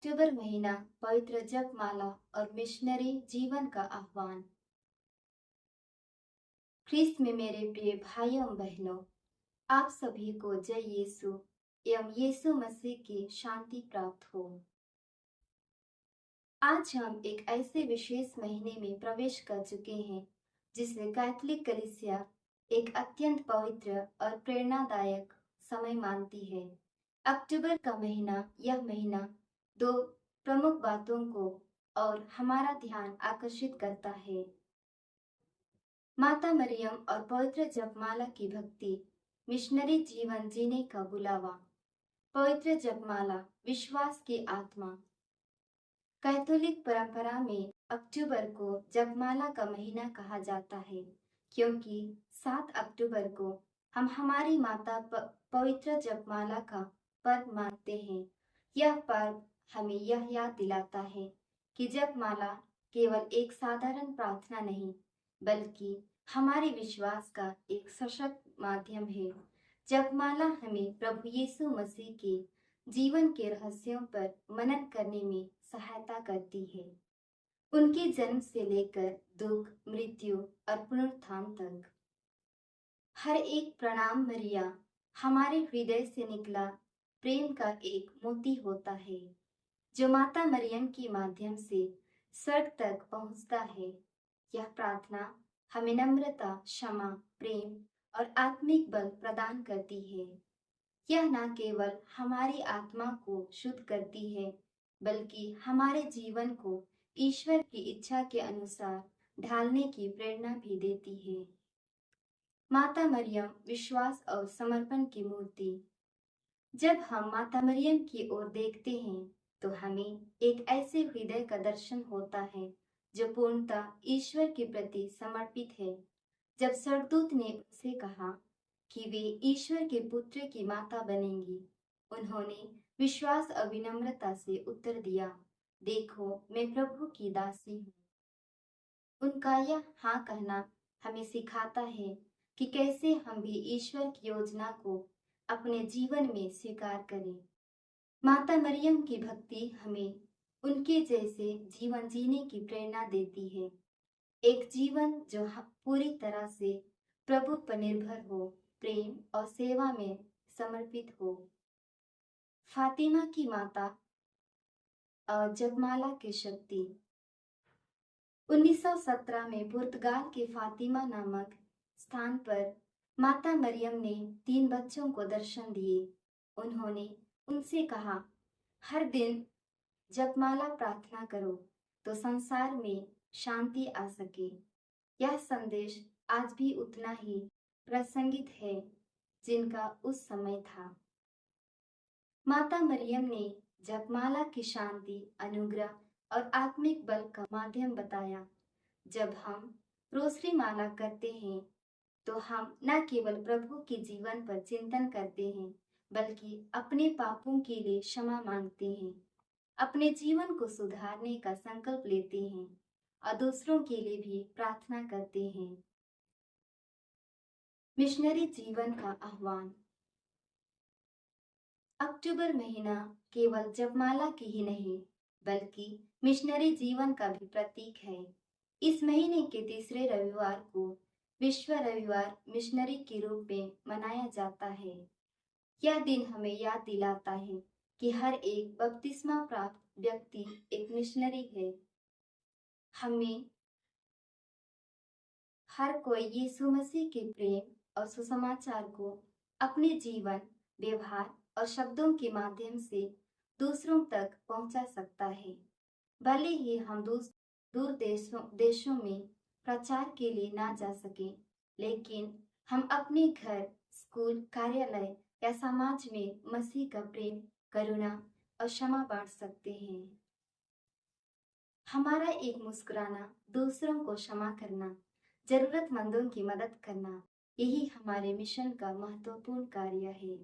अक्टूबर महीना पवित्र जपमाला और मिशनरी जीवन का आह्वान। ख्रीस्त में मेरे प्रिय भाइयों एवं बहनों, आप सभी को जय यीशु एवं यीशु मसीह की शांति प्राप्त हो। आज हम एक ऐसे विशेष महीने में प्रवेश कर चुके हैं जिसे कैथोलिक कलीसिया एक अत्यंत पवित्र और प्रेरणादायक समय मानती है। अक्टूबर का महीना, यह महीना दो प्रमुख बातों को और हमारा ध्यान आकर्षित करता है। माता मरियम और पवित्र जपमाला की भक्ति, मिशनरी जीवन जीने का बुलावा। पवित्र जपमाला विश्वास की आत्मा। कैथोलिक परंपरा में अक्टूबर को जपमाला का महीना कहा जाता है क्योंकि 7 अक्टूबर को हम हमारी माता पवित्र जपमाला का पर्व मानते हैं। यह पर्व हमें यह याद दिलाता है कि जपमाला केवल एक साधारण प्रार्थना नहीं, बल्कि हमारे विश्वास का एक सशक्त माध्यम है। जपमाला हमें प्रभु यीशु मसीह के जीवन के रहस्यों पर मनन करने में सहायता करती है, उनके जन्म से लेकर दुख, मृत्यु और पुनरुत्थान तक। हर एक प्रणाम मरिया हमारे हृदय से निकला प्रेम का एक मोती होता है, जो माता मरियम के माध्यम से स्वर्ग तक पहुंचता है। यह प्रार्थना हमें नम्रता, क्षमा, प्रेम और आत्मिक बल प्रदान करती है। यह न केवल हमारी आत्मा को शुद्ध करती है, बल्कि हमारे जीवन को ईश्वर की इच्छा के अनुसार ढालने की प्रेरणा भी देती है। माता मरियम विश्वास और समर्पण की मूर्ति। जब हम माता मरियम की ओर देखते हैं तो हमें एक ऐसे हृदय का दर्शन होता है जो पूर्णतः ईश्वर के प्रति समर्पित है। जब स्वर्गदूत ने उनसे कहा कि वे ईश्वर के पुत्र की माता बनेंगी, उन्होंने विश्वास और विनम्रता से उत्तर दिया, देखो मैं प्रभु की दासी हूँ। उनका यह हाँ कहना हमें सिखाता है कि कैसे हम भी ईश्वर की योजना को अपने जीवन में स्वीकार करें। माता मरियम की भक्ति हमें उनके जैसे जीवन जीने की प्रेरणा देती है, एक जीवन जो पूरी तरह से प्रभु पर निर्भर हो, प्रेम और सेवा में समर्पित हो। फातिमा की माता और जपमाला की शक्ति। 1917 में पुर्तगाल के फातिमा नामक स्थान पर माता मरियम ने 3 बच्चों को दर्शन दिए। उन्होंने उनसे कहा, हर दिन जपमाला प्रार्थना करो तो संसार में शांति आ सके। यह संदेश आज भी उतना ही प्रासंगिक है जिनका उस समय था। माता मरियम ने जपमाला की शांति, अनुग्रह और आत्मिक बल का माध्यम बताया। जब हम रोसरी माला करते हैं तो हम न केवल प्रभु के जीवन पर चिंतन करते हैं, बल्कि अपने पापों के लिए क्षमा मांगते हैं, अपने जीवन को सुधारने का संकल्प लेते हैं और दूसरों के लिए भी प्रार्थना करते हैं। मिशनरी जीवन का आह्वान। अक्टूबर महीना केवल जपमाला की ही नहीं, बल्कि मिशनरी जीवन का भी प्रतीक है। इस महीने के तीसरे रविवार को विश्व रविवार मिशनरी के रूप में मनाया जाता है। यह दिन हमें याद दिलाता है कि हर एक बपतिस्मा प्राप्त व्यक्ति एक मिशनरी है। हमें हर कोई यीशु मसीह के प्रेम और सुसमाचार को अपने जीवन, व्यवहार और शब्दों के माध्यम से दूसरों तक पहुंचा सकता है। भले ही हम दूर देशों में प्रचार के लिए ना जा सके, लेकिन हम अपने घर, स्कूल, कार्यालय या समाज में मसीह का प्रेम, करुणा और क्षमा बांट सकते हैं। हमारा एक मुस्कुराना, दूसरों को क्षमा करना, जरूरतमंदों की मदद करना, यही हमारे मिशन का महत्वपूर्ण कार्य है।